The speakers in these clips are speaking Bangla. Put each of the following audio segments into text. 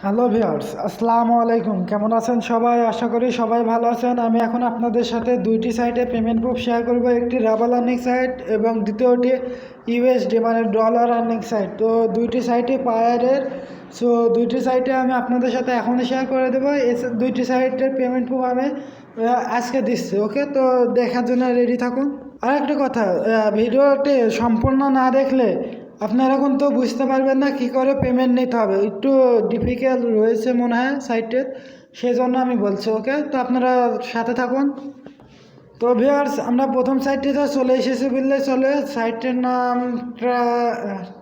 হ্যালো ভিউয়ার্স, আসসালামু আলাইকুম। কেমন আছেন সবাই? আশা করি সবাই ভালো আছেন। আমি এখন আপনাদের সাথে দুইটি সাইটে পেমেন্ট প্রুফ শেয়ার করব। একটি রাবাল আর্নিং সাইট এবং দ্বিতীয়টি ইউএসডি মানে ডলার আর্নিং সাইট। তো দুইটি সাইটই পায়ারের। সো দুইটি সাইটে আমি আপনাদের সাথে এখনই শেয়ার করে দেবো। এই দুইটি সাইটের পেমেন্ট প্রুফ আমি আজকে দিচ্ছি। ওকে, তো দেখার জন্য রেডি থাকুন। আর একটা কথা, ভিডিওটি সম্পূর্ণ না দেখলে আপনারা কিন্তু বুঝতে পারবেন না কি করে পেমেন্ট নিতে হবে। একটু ডিফিকাল্ট রয়েছে মনে হয় সাইটে, সেই জন্য আমি বলছি। ওকে, তো আপনারা সাথে থাকুন। তো ভিউয়ার্স, আমরা প্রথম সাইটটিতে চলে এসেছি বললে চলে। সাইটের নাম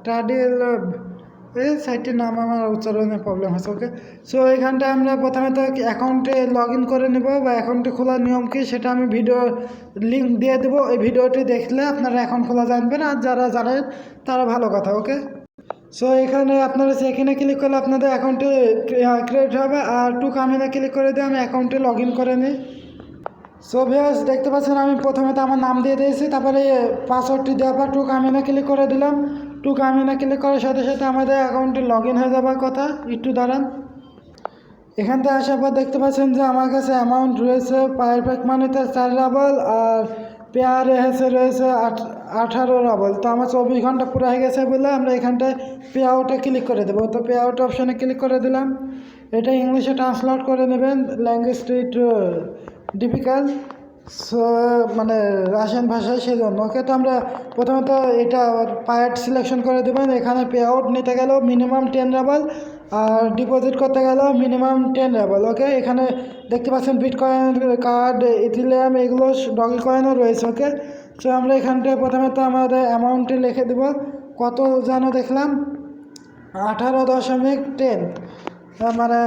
ট্রাডিল। এই সাইটটির নাম আমার উচ্চারণের প্রবলেম আছে। ওকে, সো এখানটা আমরা প্রথমে তো অ্যাকাউন্টে লগ ইন করে নেব, বা অ্যাকাউন্টে খোলার নিয়ম কি সেটা আমি ভিডিও লিঙ্ক দিয়ে দেবো। এই ভিডিওটি দেখলে আপনারা অ্যাকাউন্ট খোলা জানবেন, আর যারা জানেন তারা ভালো কথা। ওকে, সো এখানে আপনারা সেখানে ক্লিক করলে আপনাদের অ্যাকাউন্টে ক্রিয়েট হবে, আর টু কামিনে ক্লিক করে দিয়ে আমি অ্যাকাউন্টে লগ ইন করে নিই। সো ভিউয়ার্স, দেখতে পাচ্ছেন আমি প্রথমে তো আমার নাম দিয়ে দিয়েছি, তারপরে পাসওয়ার্ডটি দেওয়ার পর টু কামিনে ক্লিক করে দিলাম। টু কামিনে ক্লিক করার সাথে সাথে আমাদের অ্যাকাউন্টে লগ ইন হয়ে যাবার কথা। একটু দাঁড়ান। এখান থেকে আসার পর দেখতে পাচ্ছেন যে আমার কাছে অ্যামাউন্ট রয়েছে পারফেক্ট মানিতে 4 রাবল, আর পেয়ারে রয়েছে 18 রাবল। তো আমার 24 ঘন্টা পুরো হয়ে গেছে বলে আমরা এখানটায় পে আউটে ক্লিক করে দেবো। তো পে আউট অপশানে ক্লিক করে দিলাম। এটা ইংলিশে ট্রান্সলেট করে নেবেন, ল্যাঙ্গুয়েজটি একটু ডিফিকাল্ট, সো মানে রাশিয়ান ভাষায়, সেই জন্য। ওকে, তো আমরা প্রথমত এটা পায়ার্ট সিলেকশন করে দেবেন। এখানে পে আউট নিতে গেলেও মিনিমাম 10 রাবল, আর ডিপোজিট করতে গেলেও মিনিমাম 10 রাবল। ওকে, এখানে দেখতে পাচ্ছেন বিটকয়েন, কার্ড, ইথিলিয়াম, এগুলো ডগি কয়েনও রয়েছে। ওকে, সো আমরা এখানটায় প্রথমে তো আমাদের অ্যামাউন্টটি লিখে দেবো। কত যেন দেখলাম 18.10, মানে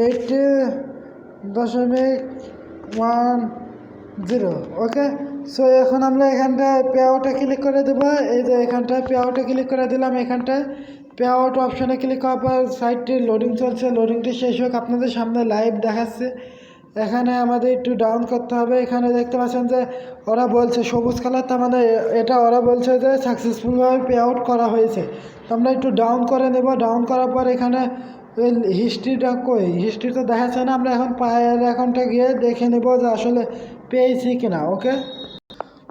80.10। ওকে, সো এখন আমরা এখানটায় পে আউটে ক্লিক করে দেবো। এই যে এখানটায় পে আউটে ক্লিক করে দিলাম। এখানটায় পে আউট অপশানে ক্লিক করার পর সাইটটি লোডিং চলছে। লোডিংটি শেষ হোক, আপনাদের সামনে লাইভ দেখাচ্ছে। এখানে আমাদের একটু ডাউন করতে হবে। এখানে দেখতে পাচ্ছেন যে ওরা বলছে সবুজ কালার, তার মানে এটা ওরা বলছে যে সাকসেসফুলভাবে পে আউট করা হয়েছে। তো আমরা একটু ডাউন করে নেব। ডাউন করার পর এখানে হিস্ট্রিটা কই, হিস্ট্রি তো দেখাচ্ছে না। আমরা এখন পায়ের অ্যাকাউন্টে গিয়ে দেখে নেব যে আসলে পেয়েছি কিনা। ওকে,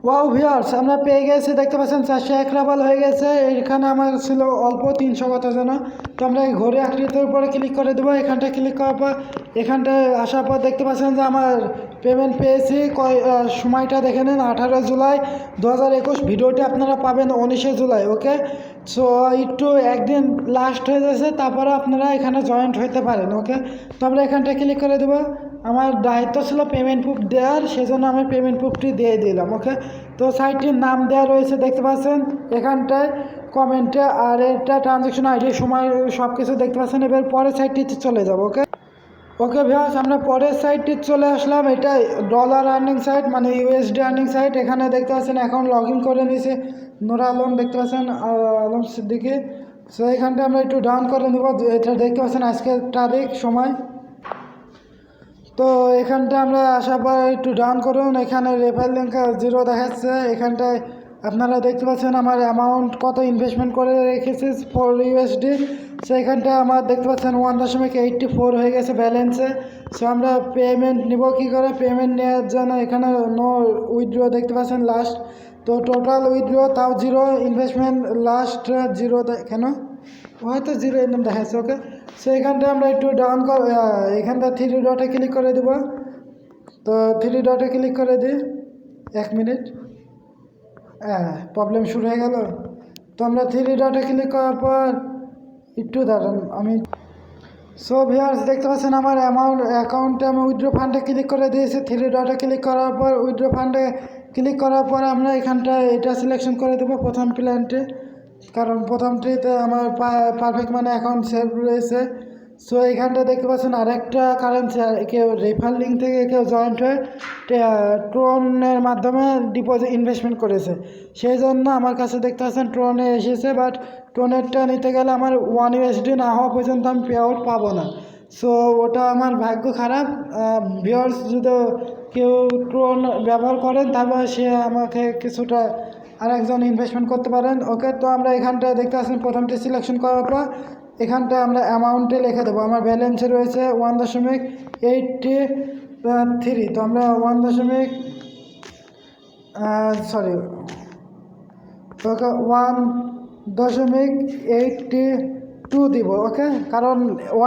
ওয়াও ভিউয়ার্স, আমরা পেয়ে গেছি। দেখতে পাচ্ছেন 401 রাবল হয়ে গেছে। এখানে আমার ছিল অল্প 300 কত যেন। তো আমরা এই ঘড়ি আকৃতির উপরে ক্লিক করে দেবো। এখানটায় ক্লিক করার পর এখানটায় আসার পর দেখতে পাচ্ছেন যে আমার পেমেন্ট পেয়েছি। সময়টা দেখে নিন, 18 জুলাই 2021। ভিডিওটি আপনারা পাবেন 19 জুলাই। ওকে, সো একটু একদিন লাস্ট হয়ে যাচ্ছে, তারপরে আপনারা এখানে জয়েন্ট হতে পারেন। ওকে, তো আমরা এখানটায় ক্লিক করে দেবো। আমার দায়িত্ব ছিল পেমেন্ট প্রুফ দেওয়ার, সেজন্য আমি পেমেন্ট প্রুফটি দিয়ে দিলাম। ওকে, তো সাইটটির নাম দেওয়া রয়েছে দেখতে পাচ্ছেন এখানটায় কমেন্টে, আর এটা ট্রানজ্যাকশন আইডি সময় সব কিছু দেখতে পাচ্ছেন। এবার পরের সাইটটিতে চলে যাব। ওকে, ওকে ভিউয়ার্স, আমরা পরের সাইটটি চলে আসলাম। এটা ডলার আর্নিং সাইট মানে ইউএসডি আর্নিং সাইট। এখানে দেখতে পাচ্ছেন অ্যাকাউন্ট লগ ইন করে নিয়েছে নোরা আলম, দেখতে পাচ্ছেন আলম সিদ্দিকি। সো এখানটা আমরা একটু ডাউন করে নেব। এটা দেখতে পাচ্ছেন আজকের তারিখ, সময়। তো এখানটা আমরা আসার পর একটু ডাউন করুন। এখানে রেফার লিঙ্ক 0 দেখাচ্ছে। এখানটায় আপনারা দেখতে পাচ্ছেন আমার অ্যামাউন্ট কত ইনভেস্টমেন্ট করে রেখেছি 4 ইউএসডি। সো এখানটা আমার দেখতে পাচ্ছেন 1.84 হয়ে গেছে ব্যালেন্সে। সো আমরা পেমেন্ট নিব কী করে? পেমেন্ট নেওয়ার জন্য এখানে নো উইথড্র দেখতে পাচ্ছেন লাস্ট। তো টোটাল উইথড্র তাও 0, ইনভেস্টমেন্ট লাস্ট 0 কেন হয়তো 0 এরকম দেখাচ্ছে। ওকে, সো এখানটা আমরা একটু ডাউন এখানটা 3 ডটে ক্লিক করে দেবো। তো 3 ডটে ক্লিক করে দিই। 1 মিনিট, প্রবলেম শুরু হয়ে গেল। তো আমরা 3 ডটে ক্লিক করার পর একটু দাঁড়ান আমি। সো ভিউয়ার্স, দেখতে পাচ্ছেন আমার অ্যাকাউন্টে আমি উইথড্র ফান্ডে ক্লিক করে দিয়েছি। 3 ডটে ক্লিক করার পর উইথড্র ফান্ডে ক্লিক করার পর আমরা এখানটায় এটা সিলেকশন করে দেবো প্রথম প্ল্যানটি, কারণ প্রথমটিতে আমার পারফেক্ট মানে অ্যাকাউন্ট সেভ রয়েছে। সো এখানটা দেখতে পাচ্ছেন আরেকটা কারেন্সি, কেউ রেফার লিঙ্ক থেকে কেউ জয়েন্ট হয়ে ট্রনের মাধ্যমে ডিপোজিট ইনভেস্টমেন্ট করেছে, সেই জন্য আমার কাছে দেখতে পাচ্ছেন ট্রনে এসেছে। বাট ট্রনেরটা নিতে গেলে আমার 1 ইউএসডি না হওয়া পর্যন্ত আমি পে আউট পাবো না। সো ওটা আমার ভাগ্য খারাপ। ভিউয়ার্স, যদি কেউ ট্রন ব্যবহার করেন তারপর সে আমাকে কিছুটা আরেকজন ইনভেস্টমেন্ট করতে পারেন। ওকে, তো আমরা এখানটায় দেখতে পাচ্ছেন প্রথমটি সিলেকশন করার পর এখানটায় আমরা অ্যামাউন্টে লিখে দেবো। আমার ব্যালেন্সে রয়েছে 1.83, তো আমরা 1.82 দিব। ওকে, কারণ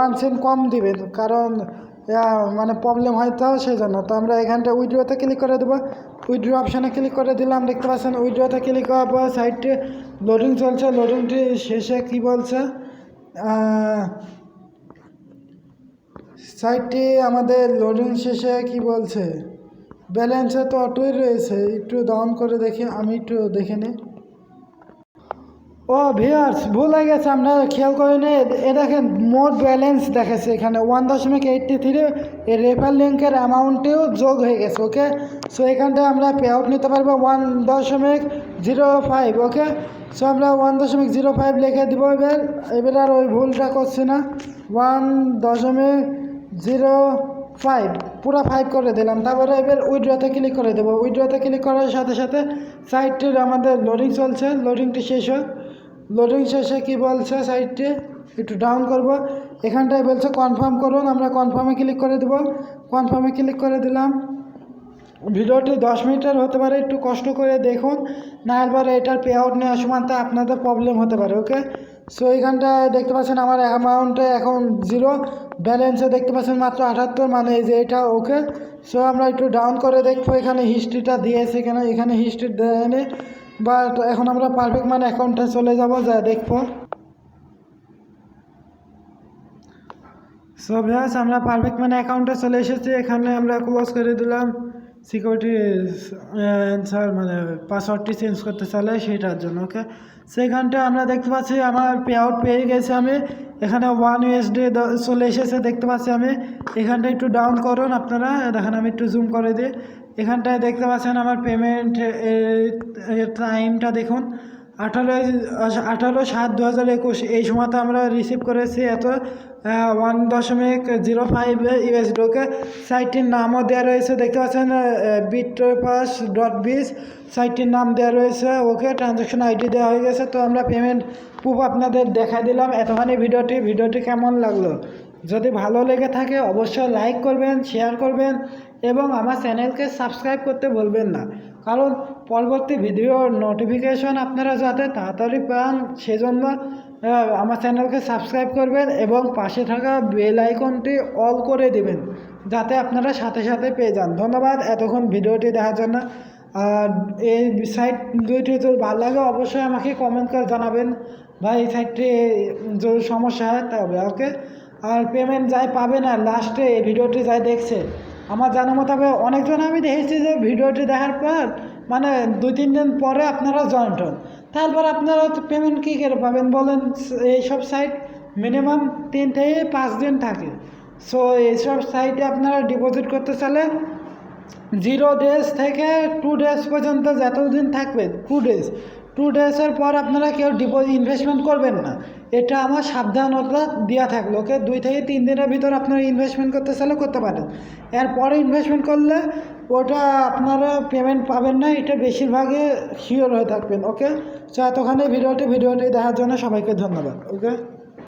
1 সেন্ট কম দিবেন, কারণ মানে প্রবলেম হয়তো সেই জন্য। তো আমরা এখানটা উইথড্রতে ক্লিক করে দেবো। উইথড্র অপশানে ক্লিক করে দিলাম, দেখতে পাচ্ছেন উইথড্রতে ক্লিক করার পর সাইটটি লোডিং চলছে। লোডিংটি শেষে কি বলছে, সাইটটি আমাদের লোডিং শেষে কি বলছে, ব্যালেন্সে তো অটোই রয়েছে, একটু ডাউন করে দেখি, আমি একটু দেখে নিই। ও ভিউয়ার্স, ভুল হয়ে গেছে, আমরা খেয়াল করিনি। এ দেখেন মোট ব্যালেন্স দেখাচ্ছে এখানে 1.83, এই রেফার লিঙ্কের অ্যামাউন্টেও যোগ হয়ে গেছে। ওকে, সো এখানটায় আমরা পে আউট নিতে পারবো 1.05। ওকে, সো আমরা 1.05 লিখে দিব। এবার আর ওই ভুলটা করছি না। 1.05 পুরো 5 করে দিলাম। তারপরে এবার উইথড্রতে ক্লিক করে দেবো। উইথড্রতে ক্লিক করার সাথে সাথে সাইটটির আমাদের লোডিং চলছে, লোডিংটি শেষ হয়। লোডিং শেষে কি বলছে, সাইটটি একটু ডাউন করব, এখানটায় বলছে কনফার্ম করুন, আমরা কনফার্মে ক্লিক করে দেবো। কনফার্মে ক্লিক করে দিলাম। ভিডিওটি 10 মিনিটের হতে পারে, একটু কষ্ট করে দেখুন, না এবার এটার পে আউট নেওয়ার সময় আপনাদের প্রবলেম হতে পারে। ওকে, সো এইখানটায় দেখতে পাচ্ছেন আমার অ্যামাউন্টে এখন 0, ব্যালেন্সে দেখতে পাচ্ছেন মাত্র 78, মানে এই যে এটা। ওকে, সো আমরা একটু ডাউন করে দেখবো, এখানে হিস্ট্রিটা দিয়েছে কেন, এখানে হিস্ট্রি দেয়নি। বাট এখন আমরা পারফেক্ট মানে অ্যাকাউন্টে চলে যাব, যা দেখবো। সো ভিউয়ার্স, আমরা পারফেক্ট মানে অ্যাকাউন্টে চলে এসেছি। এখানে আমরা ক্লোজ করে দিলাম, সিকিউরিটি অ্যান্সার মানে পাসওয়ার্ডটি চেঞ্জ করতে চাইলে সেটার জন্য। ওকে, সেখানটা আমরা দেখতে পাচ্ছি আমার পে আউট পেয়ে গেছে। আমি এখানে 1 USD চলে এসেছে, দেখতে পাচ্ছি আমি। এখানটা একটু ডাউন করুন আপনারা, দেখেন আমি একটু জুম করে দিই। এখানটায় দেখতে পাচ্ছেন আমার পেমেন্ট টাইমটা দেখুন, 18/7/2021। এই সময়তে আমরা রিসিভ করেছি এত 1.05 USD। ওকে, সাইটটির নামও দেওয়া রয়েছে, দেখতে পাচ্ছেন bitpass.biz সাইটটির নাম দেওয়া রয়েছে। ওকে, ট্রানজ্যাকশন আইডি দেওয়া হয়ে গেছে। তো আমরা পেমেন্ট প্রুফ আপনাদের দেখাই দিলাম। এতখানি ভিডিওটি কেমন লাগলো? যদি ভালো লেগে থাকে অবশ্যই লাইক করবেন, শেয়ার করবেন এবং আমার চ্যানেলকে সাবস্ক্রাইব করতে ভুলবেন না, কারণ পরবর্তী ভিডিওর নোটিফিকেশন আপনারা যাতে তাড়াতাড়ি পান সেজন্য আমার চ্যানেলকে সাবস্ক্রাইব করবেন এবং পাশে থাকা বেল আইকনটি অল করে দিবেন, যাতে আপনারা সাথে সাথে পেয়ে যান। ধন্যবাদ এতক্ষণ ভিডিওটি দেখার জন্য। আর এই সাইট দুইটি যদি ভালো লাগে অবশ্যই আমাকে কমেন্ট করে জানাবেন, ভাই এই সাইটটি যদি সমস্যা হয় তবে। ওকে, আর পেমেন্ট যাই পাবে না লাস্টে এই ভিডিওটি যাই দেখছে, আমার জানা মোতাবেক অনেকজন আমি দেখেছি যে ভিডিওটি দেখার পর মানে 2-3 দিন পরে আপনারা জয়েন্ট হন, তারপর আপনারা পেমেন্ট কী করে পাবেন বলেন? এইসব সাইট মিনিমাম 3 থেকে 5 দিন থাকে। সো এইসব সাইটে আপনারা ডিপোজিট করতে চাইলে 0 ডেজ থেকে 2 ডেজ পর্যন্ত যতদিন থাকবে, 2 ডেজের পর আপনারা কেউ ইনভেস্টমেন্ট করবেন না, এটা আমার সাবধানতা দেওয়া থাকলো। ওকে, 2 থেকে 3 দিনের ভিতর আপনারা ইনভেস্টমেন্ট করতে চাইলে করতে পারেন, এরপরে ইনভেস্টমেন্ট করলে ওটা আপনারা পেমেন্ট পাবেন না, এটা বেশিরভাগই শিওর হয়ে থাকবেন। ওকে, তো এতখানি ভিডিওটি দেখার জন্য সবাইকে ধন্যবাদ। ওকে।